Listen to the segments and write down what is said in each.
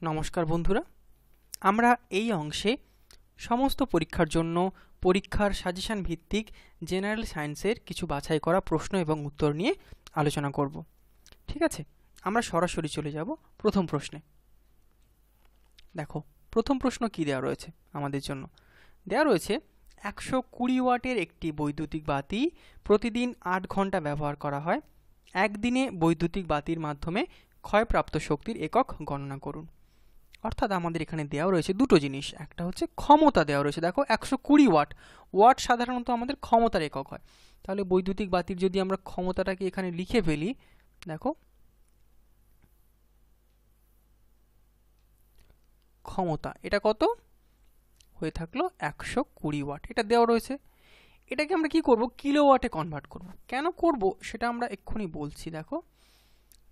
নমস্কার বন্ধুরা, আমরা এই অংশে সমস্ত পরীক্ষার জন্য পরীক্ষার সাজেশন ভিত্তিক জেনারেল সায়েন্সের কিছু বাছাই করা প্রশ্ন এবং উত্তর নিয়ে আলোচনা করব। ঠিক আছে, আমরা সরাসরি চলে যাব প্রথম প্রশ্নে। দেখো, প্রথম প্রশ্ন কি দেওয়া রয়েছে আমাদের জন্য। দেওয়া রয়েছে 120 ওয়াটের একটি বৈদ্যুতিক বাতি প্রতিদিন 8 ঘন্টা ব্যবহার করা হয়। একদিনে বৈদ্যুতিক বাতির মাধ্যমে ক্ষয়প্রাপ্ত শক্তির একক গণনা করুন। অর্থাৎ আমাদের এখানে দেওয়া রয়েছে দুটো জিনিস, একটা হচ্ছে ক্ষমতা দেওয়া রয়েছে। দেখো 120 ওয়াট, ওয়াট সাধারণত আমাদের ক্ষমতার একক হয়। তাহলে বৈদ্যুতিক বাতির যদি আমরা ক্ষমতাটাকে এখানে লিখে ফেলি, দেখো ক্ষমতা এটা কত হয়ে থাকলো 120 ওয়াট, এটা দেওয়া রয়েছে। এটাকে আমরা কি করব, কিলোওয়াটে কনভার্ট করব। কেন করব সেটা আমরা এক্ষুনি বলছি। দেখো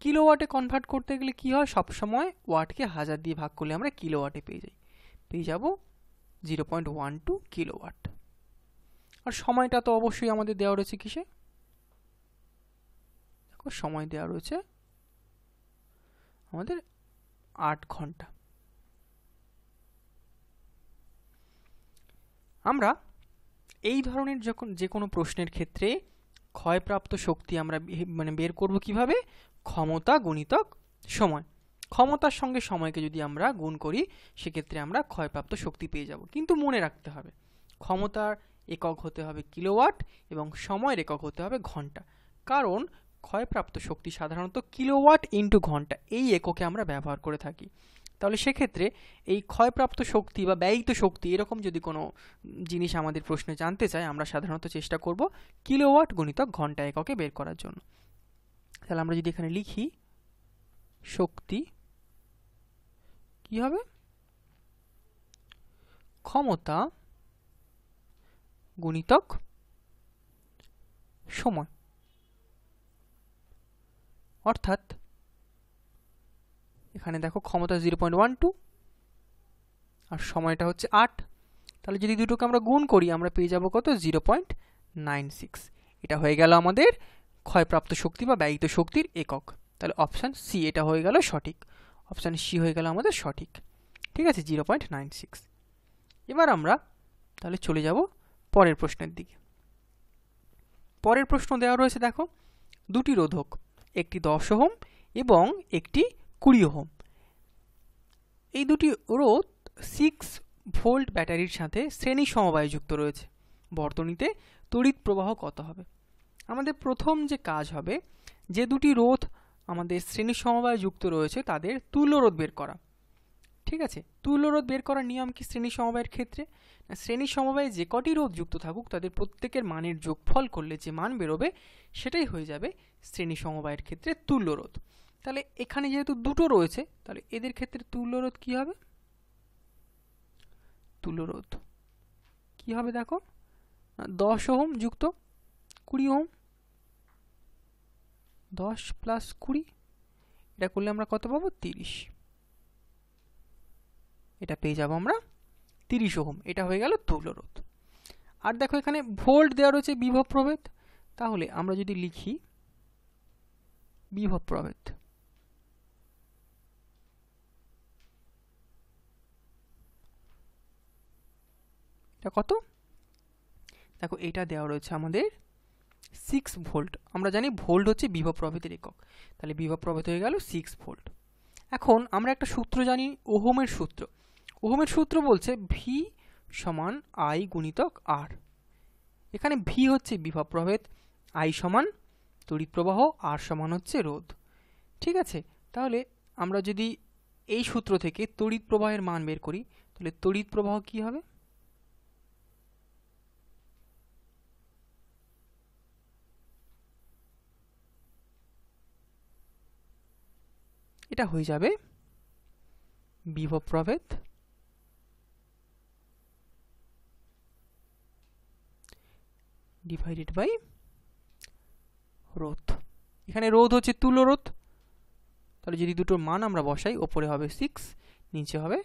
কিলোওয়াটে কনভার্ট করতে গেলে কি হয়, সবসময় ওয়াটকে 1000 দিয়ে ভাগ করলে আমরা কিলোওয়াটে পেয়ে যাব 0.12 কিলোওয়াট। আর সময়টা তো অবশ্যই আমাদের দেওয়া রয়েছে কিসে, দেখো সময় দেওয়া রয়েছে আমাদের 8 ঘন্টা। আমরা এই ধরনের যখন যে কোনো প্রশ্নের ক্ষেত্রে ক্ষয়প্রাপ্ত শক্তি আমরা বের করব কিভাবে, ক্ষমতা গুণিতক সময়। ক্ষমতার সঙ্গে সময়কে যদি আমরা গুণ করি সেক্ষেত্রে আমরা ক্ষয়প্রাপ্ত শক্তি পেয়ে যাব। কিন্তু মনে রাখতে হবে ক্ষমতার একক হতে হবে কিলোওয়াট এবং সময়ের একক হতে হবে ঘন্টা। কারণ ক্ষয়প্রাপ্ত শক্তি সাধারণত কিলোওয়াট ইন্টু ঘন্টা এই এককে আমরা ব্যবহার করে থাকি। তাহলে সেক্ষেত্রে এই ক্ষয়প্রাপ্ত শক্তি বা ব্যয়িত শক্তি এরকম যদি কোনো জিনিস আমাদের প্রশ্নে জানতে চাই, আমরা সাধারণত চেষ্টা করব কিলোওয়াট গুণিতক ঘন্টা এককে বের করার জন্য। তাহলে আমরা যদি এখানে লিখি শক্তি কি হবে, ক্ষমতা গুণিতক সময়। অর্থাৎ এখানে দেখো ক্ষমতা 0.12 আর সময়টা হচ্ছে 8। তাহলে যদি দুটোকে আমরা গুণ করি আমরা পেয়ে যাব কত, 0.96। এটা হয়ে গেল আমাদের ক্ষয়প্রাপ্ত শক্তি বা ব্যয়িত শক্তির একক। তাহলে অপশান সি এটা হয়ে গেল সঠিক, অপশান সি হয়ে গেল আমাদের সঠিক। ঠিক আছে, 0.96। এবার আমরা তাহলে চলে যাব পরের প্রশ্নের দিকে। পরের প্রশ্ন দেওয়া রয়েছে, দেখো দুটি রোধক, একটি 10 ওহম এবং একটি 20 ওহম। এই দুটি রোধ 6 ভোল্ট ব্যাটারির সাথে শ্রেণী সমবায়ে যুক্ত রয়েছে। বর্তনীতে তড়িৎ প্রবাহ কত হবে? আমাদের প্রথম যে কাজ হবে, যে দুটি রোধ আমাদের শ্রেণী সমবায়ে যুক্ত রয়েছে তাদের তুল্য রোধ বের করা। ঠিক আছে, তুল্য রোধ বের করার নিয়ম কি শ্রেণী সমবায়ের ক্ষেত্রে? শ্রেণী সমবায়ে যে কটি রোধ যুক্ত থাকুক তাদের প্রত্যেকের মানের যোগফল করলে যে মান বেরোবে সেটাই হয়ে যাবে শ্রেণী সমবায়ের ক্ষেত্রে তুল্য রোধ। তাহলে এখানে যেহেতু দুটো রয়েছে তাহলে এদের ক্ষেত্রে তুল্য রোধ কি হবে, তুল্য রোধ কি হবে দেখো, 10 ওহম যুক্ত 20 ওহম, 10 প্লাস 20, এটা করলে আমরা কত পাবো, 30। এটা পেয়ে যাব আমরা 30 ওহম। এটা হয়ে গেল তুল্য রোধ। আর দেখো এখানে ভোল্ট দেওয়া রয়েছে বিভব প্রভেদ। তাহলে আমরা যদি লিখি বিভব প্রভেদ, এটা কত, দেখো এটা দেওয়া রয়েছে আমাদের 6 ভোল্ট। আমরা জানি ভোল্ট হচ্ছে বিভব প্রভেদের একক, তাহলে বিভব প্রভেদ হয়ে গেল 6 ভোল্ট। এখন আমরা একটা সূত্র জানি, ওহমের সূত্র। ওহমের সূত্র বলছে ভি সমান আই গুণিতক আর। এখানে ভি হচ্ছে বিভব প্রভেদ, আই সমান তড়িৎ প্রবাহ, আর সমান হচ্ছে রোধ। ঠিক আছে, তাহলে আমরা যদি এই সূত্র থেকে তড়িৎ প্রবাহের মান বের করি তাহলে তড়িৎ প্রবাহ কি হবে, এটা হয়ে যাবে বিভব প্রভেদ ডিভাইডেড বাই রোধ। এখানে রোধ হচ্ছে তুল্য রোধ। তাহলে যদি দুটোর মান আমরা বসাই, ওপরে হবে 6 নিচে হবে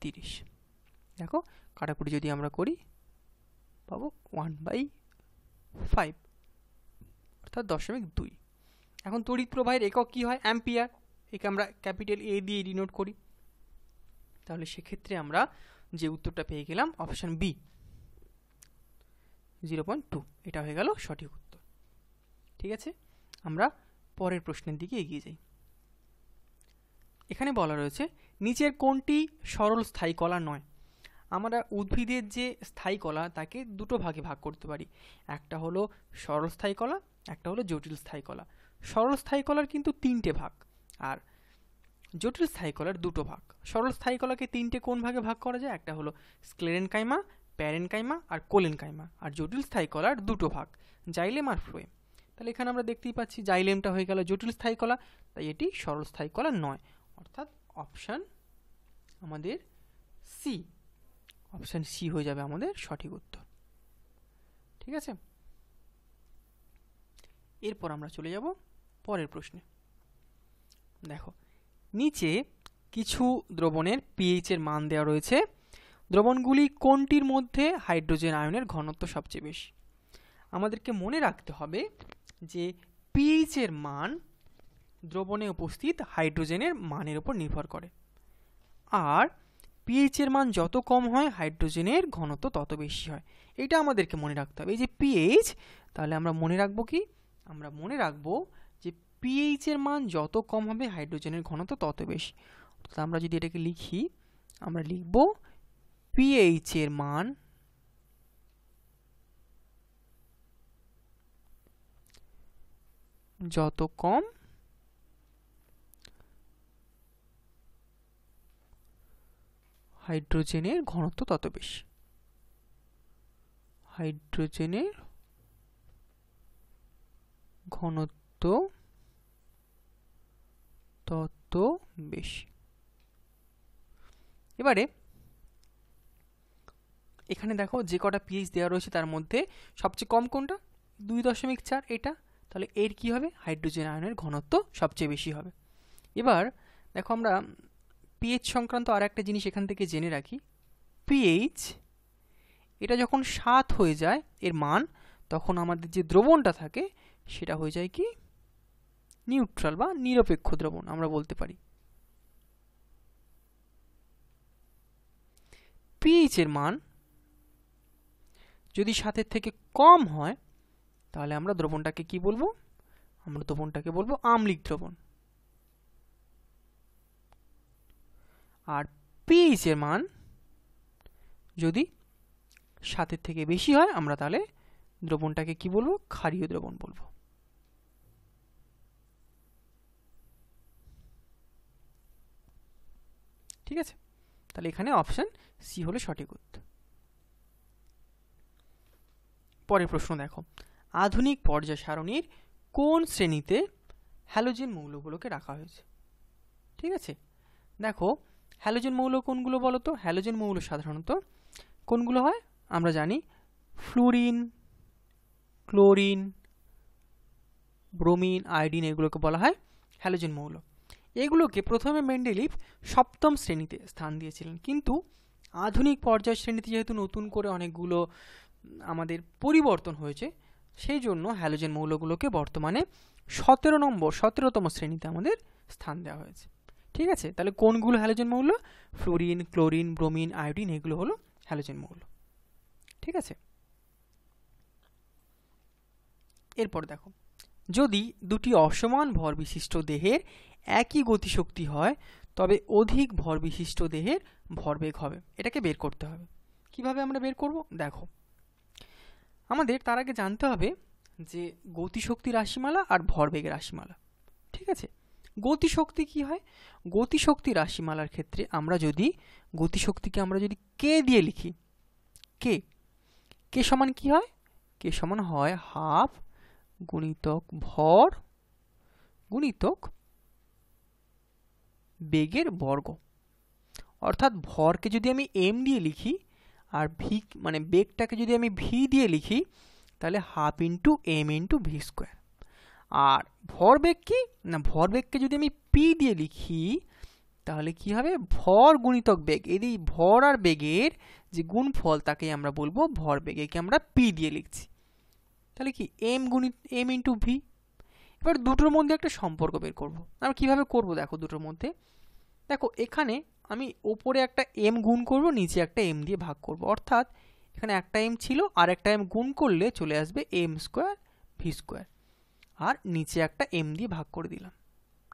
30। দেখো কাটাকুটি যদি আমরা করি পাবো 1/5 অর্থাৎ 0.2। এখন তড়িৎ প্রবাহের একক কি হয়, অ্যাম্পিয়ার। একে আমরা ক্যাপিটাল এ দিয়ে ডিনোট করি। তাহলে সেক্ষেত্রে আমরা যে উত্তরটা পেয়ে গেলাম অপশান বি 0.2, এটা হয়ে গেল সঠিক উত্তর। ঠিক আছে, আমরা পরের প্রশ্নের দিকে এগিয়ে যাই। এখানে বলা রয়েছে নিচের কোনটি সরল স্থায়ী কলা নয়। আমরা উদ্ভিদের যে স্থায়ী কলা তাকে দুটো ভাগে ভাগ করতে পারি, একটা হলো সরল স্থায়ী কলা, একটা হলো জটিল স্থায়ী কলা। সরল স্থায়ী কলার কিন্তু 3টে ভাগ আর জটিল স্থায়ী কলার 2টো ভাগ। সরল স্থায়ী কলাকে 3টে কোন ভাগে ভাগ করা যায়, একটা হলো স্ক্লেরেনকাইমা, প্যারেনকাইমা আর কোলেনকাইমা। আর জটিল স্থায়ী কলার 2টো ভাগ, জাইলেম আর ফ্লোয়েম। তাহলে এখানে আমরা দেখতেই পাচ্ছি জাইলেমটা হয়ে গেল জটিল স্থায়ী কলা, তাই এটি সরল স্থায়ী কলা নয়, অর্থাৎ অপশান আমাদের সি, অপশান সি হয়ে যাবে আমাদের সঠিক উত্তর। ঠিক আছে, এরপর আমরা চলে যাব পরের প্রশ্নে। দেখো নিচে কিছু দ্রবণের পিএইচ এর মান দেওয়া রয়েছে, দ্রবণগুলি কোনটির মধ্যে হাইড্রোজেন আয়নের ঘনত্ব সবচেয়ে বেশি। আমাদেরকে মনে রাখতে হবে যে পিএইচ এর মান দ্রবণে উপস্থিত হাইড্রোজেনের মানের উপর নির্ভর করে, আর পিএইচ এর মান যত কম হয় হাইড্রোজেনের ঘনত্ব তত বেশি হয়। এটা আমাদেরকে মনে রাখতে হবে। এই যে পিএইচ, তাহলে আমরা মনে রাখবো কি, আমরা মনে রাখবো যে পিএইচ এর মান যত কম হবে হাইড্রোজেনের ঘনত্ব তত বেশি। অর্থাৎ আমরা যদি এটাকে লিখি, আমরা লিখব পিএইচ এর মান যত কম হাইড্রোজেনের ঘনত্ব তত বেশি, হাইড্রোজেনের ঘনত্ব তত বেশি। এবারে এখানে দেখো যে কটা পিএইচ দেওয়া রয়েছে তার মধ্যে সবচেয়ে কম কোনটা, 2.4, এটা। তাহলে এর কি হবে, হাইড্রোজেন আয়নের ঘনত্ব সবচেয়ে বেশি হবে। এবার দেখো আমরা পিএইচ সংক্রান্ত আর একটা জিনিস এখান থেকে জেনে রাখি। পিএইচ এটা যখন 7 হয়ে যায় এর মান, তখন আমাদের যে দ্রবণটা থাকে সেটা হয়ে যায় কি নিউট্রাল বা নিরপেক্ষ দ্রবণ আমরা বলতে পারি। পিএইচ এর মান যদি 7 থেকে কম হয় তাহলে আমরা দ্রবণটাকে কি বলবো, আমরা দ্রবণটাকে বলবো আম্লিক দ্রবণ। আর পিএইচ এর মান যদি 7 থেকে বেশি হয় আমরা তাহলে দ্রবণটাকে কি বলবো, ক্ষারীয় দ্রবণ বলবো। ঠিক আছে, তাহলে এখানে অপশন সি হলো সঠিক উত্তর। পরের প্রশ্ন দেখো, আধুনিক পর্যায় সারণীর কোন শ্রেণীতে হ্যালোজেন মৌলগুলোকে রাখা হয়েছে। ঠিক আছে, দেখো হ্যালোজেন মৌল কোনগুলো বলো তো। হ্যালোজেন মৌল সাধারণত কোনগুলো হয় আমরা জানি, ফ্লুরিন, ক্লোরিন, ব্রোমিন, আয়োডিন, এগুলোকে বলা হয় হ্যালোজেন মৌল। এগুলোকে প্রথমে মেন্ডেলিভ 7ম শ্রেণীতে স্থান দিয়েছিলেন, কিন্তু আধুনিক পর্যায় শ্রেণীতে যেহেতু নতুন করে অনেকগুলো আমাদের পরিবর্তন হয়েছে, সেই জন্য হ্যালোজেন মৌলগুলোকে বর্তমানে 17তম শ্রেণীতে আমাদের স্থান দেওয়া হয়েছে। ঠিক আছে, তাহলে কোনগুলো হ্যালোজেন মৌল, ফ্লুরিন, ক্লোরিন, ব্রোমিন, আয়োডিন, এগুলো হলো হ্যালোজেন মৌল। ঠিক আছে, এরপর দেখো, যদি দুটি অসমান ভর বিশিষ্ট দেহের একই গতিশক্তি হয় তবে অধিক ভর বিশিষ্ট দেহের ভরবেগ হবে। এটাকে বের করতে হবে। কিভাবে আমরা বের করব, দেখো আমাদের তার আগে জানতে হবে যে গতিশক্তি রাশিমালা আর ভরবেগের রাশিমালা। ঠিক আছে, গতিশক্তি কি হয়, গতিশক্তি রাশিমালার ক্ষেত্রে আমরা যদি গতিশক্তিকে আমরা যদি কে দিয়ে লিখি, কে সমান কি হয়, কে সমান হয় হাফ গুণিতক ভর গুণিতক বেগের বর্গ। অর্থাৎ ভরকে যদি আমি এম দিয়ে লিখি আর ভি মানে বেগটাকে যদি আমি ভি দিয়ে লিখি তাহলে half into M into V square. আর ভরবেগ কি না, ভরবেগকে যদি আমি পি দিয়ে লিখি তাহলে কি হবে, ভর গুণিতক বেগ। এই ভর আর বেগের যে গুণফল তাকে আমরা বলবো ভরবেগ, একে আমরা পি দিয়ে লিখছি। তাহলে কি এম ইন্টু ভি। এবার দুটোর মধ্যে একটা সম্পর্ক বের করব। আমরা কিভাবে করব দেখো, দুটোর মধ্যে দেখো এখানে আমি ওপরে একটা m গুণ করব, নিচে একটা m দিয়ে ভাগ করব, অর্থাৎ এখানে একটা m ছিল আর একটা m গুণ করলে চলে আসবে m স্কয়ার v স্কয়ার, আর নিচে একটা m দিয়ে ভাগ করে দিলাম।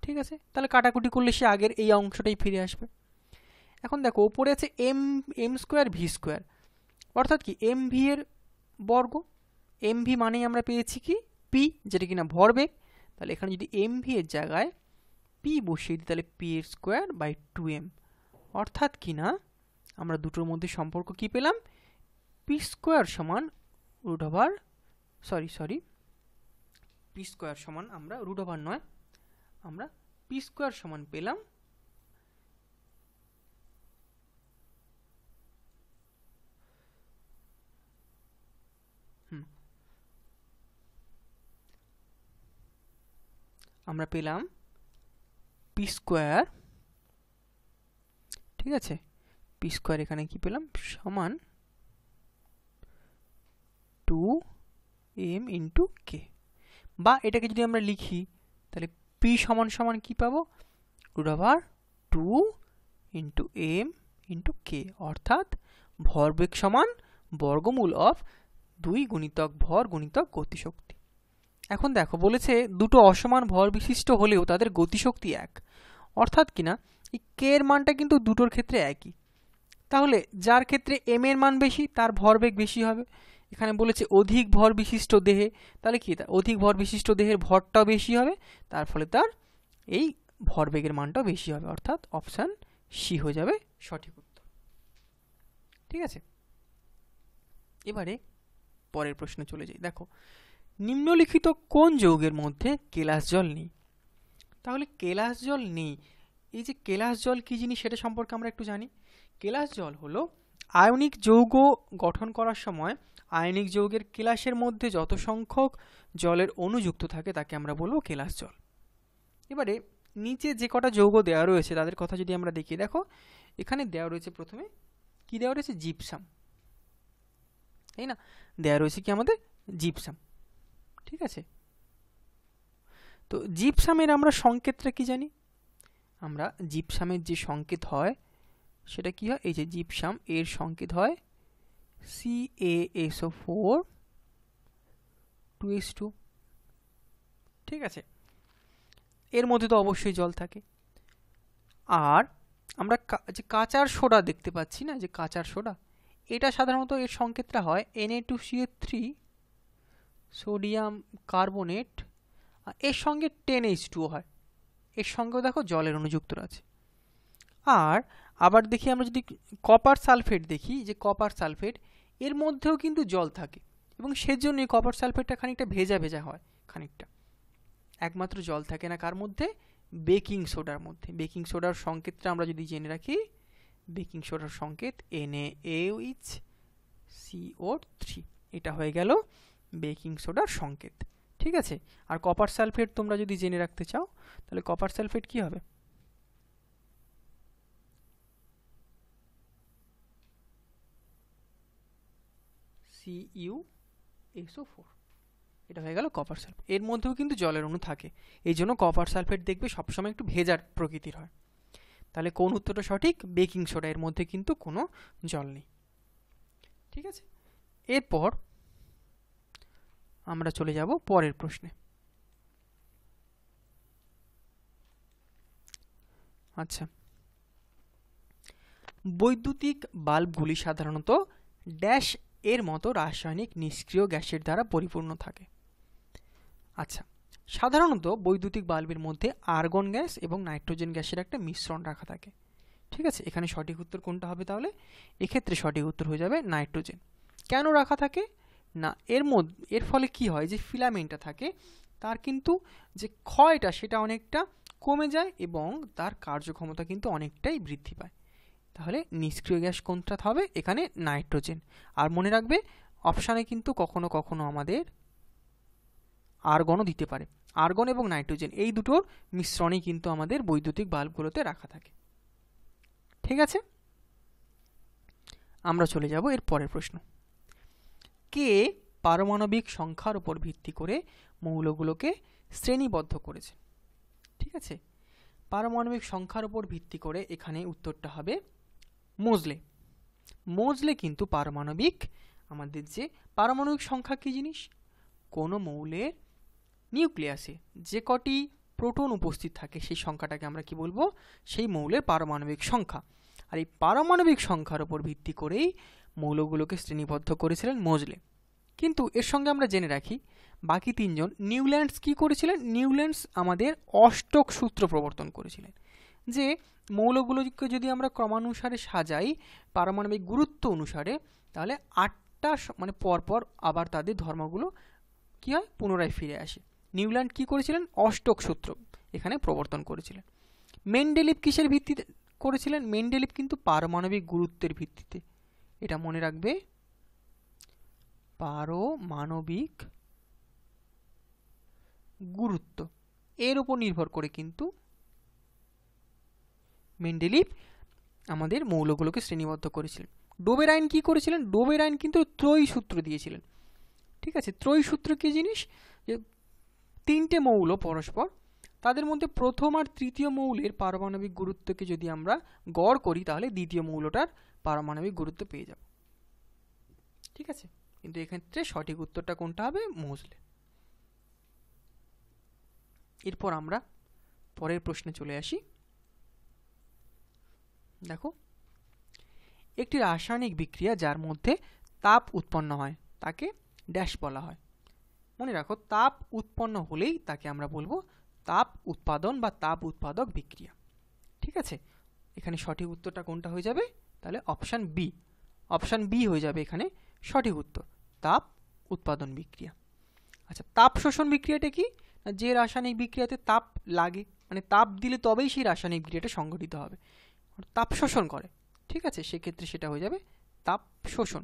ঠিক আছে, তাহলে কাটাকুটি করলে সে আগের এই অংশটাই ফিরে আসবে। এখন দেখো ওপরে আছে m স্কয়ার v স্কয়ার, অর্থাৎ কি mv এর বর্গ। mv মানেই আমরা পেয়েছি কি p, যেটা কিনা ভরবেগ। তাহলে এখানে যদি mv এর জায়গায় p বসিয়ে দিই তাহলে p এর স্কয়ার বাই 2m, অর্থাৎ কিনা আমরা দুটোর মধ্যে সম্পর্ক কি পেলাম, p স্কয়ার সমান রুট ওভার p স্কয়ার সমান আমরা রুট ওভার নয়, আমরা p স্কয়ার সমান পেলাম p স্কয়ার। ঠিক আছে, p স্কয়ার এখানে কি পেলাম সমান 2m ইন্টু k, বা এটাকে যদি আমরা লিখি তাহলে p সমান সমান কি পাবো, root over 2 into m into k, অর্থাৎ ভরবেগ সমান বর্গমূল অফ 2 গুণিতক ভর গুণিতক গতিশক্তি। এখন দেখো বলেছে দুটো অসমান ভর বিশিষ্ট হলেও তাদের গতিশক্তি এক, অর্থাৎ কিনা এই k এর মানটা কিন্তু দুটোর ক্ষেত্রে একই। তাহলে যার ক্ষেত্রে m এর মান বেশি তার ভরবেগ বেশি হবে। এখানে বলেছে অধিক ভর বিশিষ্ট দেহে, তাহলে কি তার অধিক ভর বিশিষ্ট দেহের ভরটাও বেশি হবে, তার ফলে তার এই ভরবেগের মানটাও বেশি হবে, অর্থাৎ অপশান সি হয়ে যাবে সঠিক উত্তর। ঠিক আছে, এবারে পরের প্রশ্নে চলে যাই। দেখো নিম্নলিখিত কোন যৌগের মধ্যে কেলাস জল নেই? তাহলে কেলাস জল নেই, এই যে কেলাস জল কি জিনিস সেটা সম্পর্কে আমরা একটু জানি। কেলাস জল হলো আয়নিক যৌগ গঠন করার সময় আয়নিক যৌগের কেলাসের মধ্যে যত সংখ্যক জলের অণু যুক্ত থাকে তাকে আমরা বলবো কেলাস জল। এবারে নিচে যে কটা যৌগ দেওয়া রয়েছে তাদের কথা যদি আমরা দেখি, দেখো এখানে দেওয়া রয়েছে প্রথমে কি দেওয়া রয়েছে, জিপসাম, তাই না, দেওয়া রয়েছে কি আমাদের জিপসাম। ঠিক আছে, তো জিপসামের আমরা সংকেতটা কি জানি, আমরা জিপসামের যে সংকেত হয় সেটা কি হয়, এই যে জিপসাম এর সংকেত হয় CaSO4 2H2। ঠিক আছে, এর মধ্যে তো অবশ্যই জল থাকে। আর আমরা যে কাঁচার সোডা দেখতে পাচ্ছি না, যে কাঁচার সোডা, এটা সাধারণত এর সংকেতটা হয় Na2CO3 সোডিয়াম কার্বনেট, এর সঙ্গে 10H2O হয়, এর সঙ্গেও দেখো জলের অণু যুক্ত আছে। আর আবার দেখি আমরা যদি কপার সালফেট দেখি, যে কপার সালফেট এর মধ্যেও কিন্তু জল থাকে, এবং সেজন্য এই কপার সালফেটটা খানিকটা ভেজা ভেজা হয়, খানিকটা। একমাত্র জল থাকে না কার মধ্যে, বেকিং সোডার মধ্যে। বেকিং সোডার সংকেতটা আমরা যদি জেনে রাখি, বেকিং সোডার সংকেত NaOH CO3, এটা হয়ে গেল বেকিং সোডার সংকেত। ঠিক আছে, আর কপার সালফেট তোমরা যদি জেনে রাখতে চাও তাহলে কপার সালফেট কি হবে, CuSO4, এটা হয়ে গেল কপার সালফেট। এর মধ্যেও কিন্তু জলের অণু থাকে, এই জন্য কপার সালফেট দেখবে সবসময় একটু ভেজার প্রকৃতির হয়। তাহলে কোন উত্তরটা সঠিক, বেকিং সোডা, এর মধ্যে কিন্তু কোনো জল নেই। ঠিক আছে, এরপর আমরা চলে যাব পরের প্রশ্নে। আচ্ছা, বৈদ্যুতিক বাল্বগুলি সাধারণত ড্যাশ এর মতো রাসায়নিক নিষ্ক্রিয় গ্যাসের দ্বারা পরিপূর্ণ থাকে। আচ্ছা, সাধারণত বৈদ্যুতিক বাল্বের মধ্যে আর্গন গ্যাস এবং নাইট্রোজেন গ্যাসের একটা মিশ্রণ রাখা থাকে। ঠিক আছে, এখানে সঠিক উত্তর কোনটা হবে, তাহলে এক্ষেত্রে সঠিক উত্তর হয়ে যাবে নাইট্রোজেন। কেন রাখা থাকে না, এর ফলে কি হয়, যে ফিলামেন্টটা থাকে তার কিন্তু যে ক্ষয়টা সেটা অনেকটা কমে যায় এবং তার কার্যক্ষমতা কিন্তু অনেকটাই বৃদ্ধি পায়। তাহলে নিষ্ক্রিয় গ্যাস কোনটা হবে, এখানে নাইট্রোজেন। আর মনে রাখবে অপশানে কিন্তু কখনো কখনো আমাদের আর্গনও দিতে পারে, আর্গন এবং নাইট্রোজেন এই দুটোর মিশ্রণই কিন্তু আমাদের বৈদ্যুতিক বাল্বগুলোতে রাখা থাকে। ঠিক আছে, আমরা চলে যাব এর পরের প্রশ্ন। কে পারমাণবিক সংখ্যার উপর ভিত্তি করে মৌলগুলোকে শ্রেণীবদ্ধ করেছে। ঠিক আছে, পারমাণবিক সংখ্যার উপর ভিত্তি করে এখানে উত্তরটা হবে মোজলে। মোজলে কিন্তু পারমাণবিক, আমাদের যে পারমাণবিক সংখ্যা কি জিনিস, কোনো মৌলের নিউক্লিয়াসে যে কটি প্রোটন উপস্থিত থাকে সেই সংখ্যাটাকে আমরা কি বলবো, সেই মৌলের পারমাণবিক সংখ্যা। আর এই পারমাণবিক সংখ্যার উপর ভিত্তি করেই মৌলগুলোকে শ্রেণীবদ্ধ করেছিলেন মোজলে। কিন্তু এর সঙ্গে আমরা জেনে রাখি বাকি তিনজন, নিউল্যান্ডস কি করেছিলেন, নিউল্যান্ডস আমাদের অষ্টক সূত্র প্রবর্তন করেছিলেন, যে মৌলগুলোকে যদি আমরা ক্রমানুসারে সাজাই পারমাণবিক গুরুত্ব অনুসারে, তাহলে 8টা মানে পরপর আবার তাদের ধর্মগুলো কি হয়, পুনরায় ফিরে আসে। নিউল্যান্ড কি করেছিলেন, অষ্টক সূত্র এখানে প্রবর্তন করেছিলেন। মেন্ডেলিভ কিসের ভিত্তিতে করেছিলেন, মেন্ডেলিভ কিন্তু পারমাণবিক গুরুত্বের ভিত্তিতে, এটা মনে রাখবে, পারমাণবিক গুরুত্ব এর উপর নির্ভর করে কিন্তু মেন্ডেলিভ আমাদের মৌলগুলোকে শ্রেণীবদ্ধ করেছিলেন। ডোবের আইন কি করেছিলেন, ডোবের আইন কিন্তু ত্রয়ী সূত্র দিয়েছিলেন। ঠিক আছে, ত্রয়ী সূত্র কি জিনিস, যে তিনটে মৌল পরস্পর, তাদের মধ্যে প্রথম আর তৃতীয় মৌলের পারমাণবিক গুরুত্বকে যদি আমরা গড় করি তাহলে দ্বিতীয় মৌলটার পারমাণবিক গুরুত্ব পেয়ে যাব। ঠিক আছে, কিন্তু এক্ষেত্রে সঠিক উত্তরটা কোনটা হবে, মোজলে। এরপর আমরা পরের প্রশ্নে চলে আসি। দেখো, একটি রাসায়নিক বিক্রিয়া যার মধ্যে তাপ উৎপন্ন হয় তাকে ড্যাশ বলা হয়। মনে রাখো, তাপ উৎপন্ন হলেই তাকে আমরা বলবো তাপ উৎপাদন বা তাপ উৎপাদক বিক্রিয়া। ঠিক আছে, এখানে সঠিক উত্তরটা কোনটা হয়ে যাবে, তাহলে অপশান বি, অপশান বি হয়ে যাবে এখানে সঠিক উত্তর, তাপ উৎপাদন বিক্রিয়া। আচ্ছা, তাপ শোষণ বিক্রিয়াটা কি, যে রাসায়নিক বিক্রিয়াতে তাপ লাগে, মানে তাপ দিলে তবেই সেই রাসায়নিক বিক্রিয়াটা সংঘটিত হবে, তাপ শোষণ করে। ঠিক আছে, সেক্ষেত্রে সেটা হয়ে যাবে তাপ শোষণ,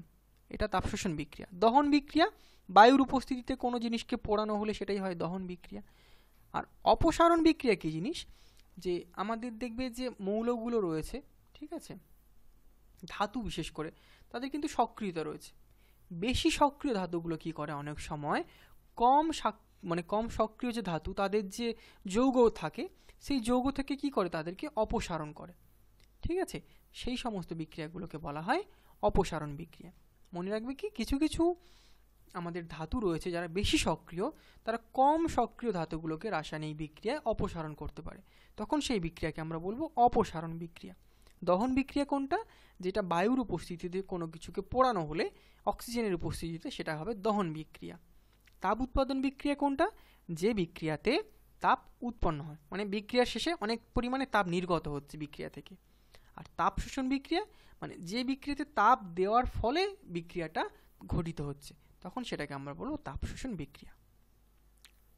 এটা তাপ শোষণ বিক্রিয়া। দহন বিক্রিয়া, বায়ুর উপস্থিতিতে কোনো জিনিসকে পোড়ানো হলে সেটাই হয় দহন বিক্রিয়া। আর অপসারণ বিক্রিয়া কি জিনিস, যে আমাদের দেখবে যে মৌলগুলো রয়েছে, ঠিক আছে, ধাতু বিশেষ করে তাদের কিন্তু সক্রিয়তা রয়েছে। বেশি সক্রিয় ধাতুগুলো কি করে, অনেক সময় কম সক্রিয় যে ধাতু তাদের যে যৌগ থাকে সেই যৌগ থেকে কি করে, তাদেরকে অপসারণ করে। ঠিক আছে, সেই সমস্ত বিক্রিয়াগুলোকে বলা হয় অপসারণ বিক্রিয়া। মনে রাখবে কি, কিছু কিছু আমাদের ধাতু রয়েছে যারা বেশি সক্রিয়, তারা কম সক্রিয় ধাতুগুলোকে রাসায়নিক বিক্রিয়ায় অপসারণ করতে পারে, তখন সেই বিক্রিয়াকে আমরা বলবো অপসারণ বিক্রিয়া। দহন বিক্রিয়া কোনটা, যেটা বায়ুর উপস্থিতিতে কোনো কিছুকে পোড়ানো হলে অক্সিজেনের উপস্থিতিতে, সেটা হবে দহন বিক্রিয়া। তাপ উৎপাদন বিক্রিয়া কোনটা, যে বিক্রিয়াতে তাপ উৎপন্ন হয়, মানে বিক্রিয়ার শেষে অনেক পরিমাণে তাপ নির্গত হচ্ছে বিক্রিয়া থেকে। আর তাপ শোষণ বিক্রিয়া মানে যে বিক্রিয়াতে তাপ দেওয়ার ফলে বিক্রিয়াটা ঘটিত হচ্ছে, তখন সেটাকে আমরা বলবো তাপ শোষণ বিক্রিয়া।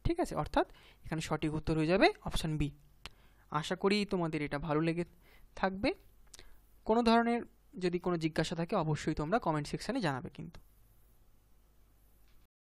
ঠিক আছে, অর্থাৎ এখানে সঠিক উত্তর হয়ে যাবে অপশান বি। আশা করি তোমাদের এটা ভালো লেগে থাকবে। কোনো ধরনের যদি কোনো জিজ্ঞাসা থাকে অবশ্যই তোমরা কমেন্ট সেকশানে জানাবে কিন্তু।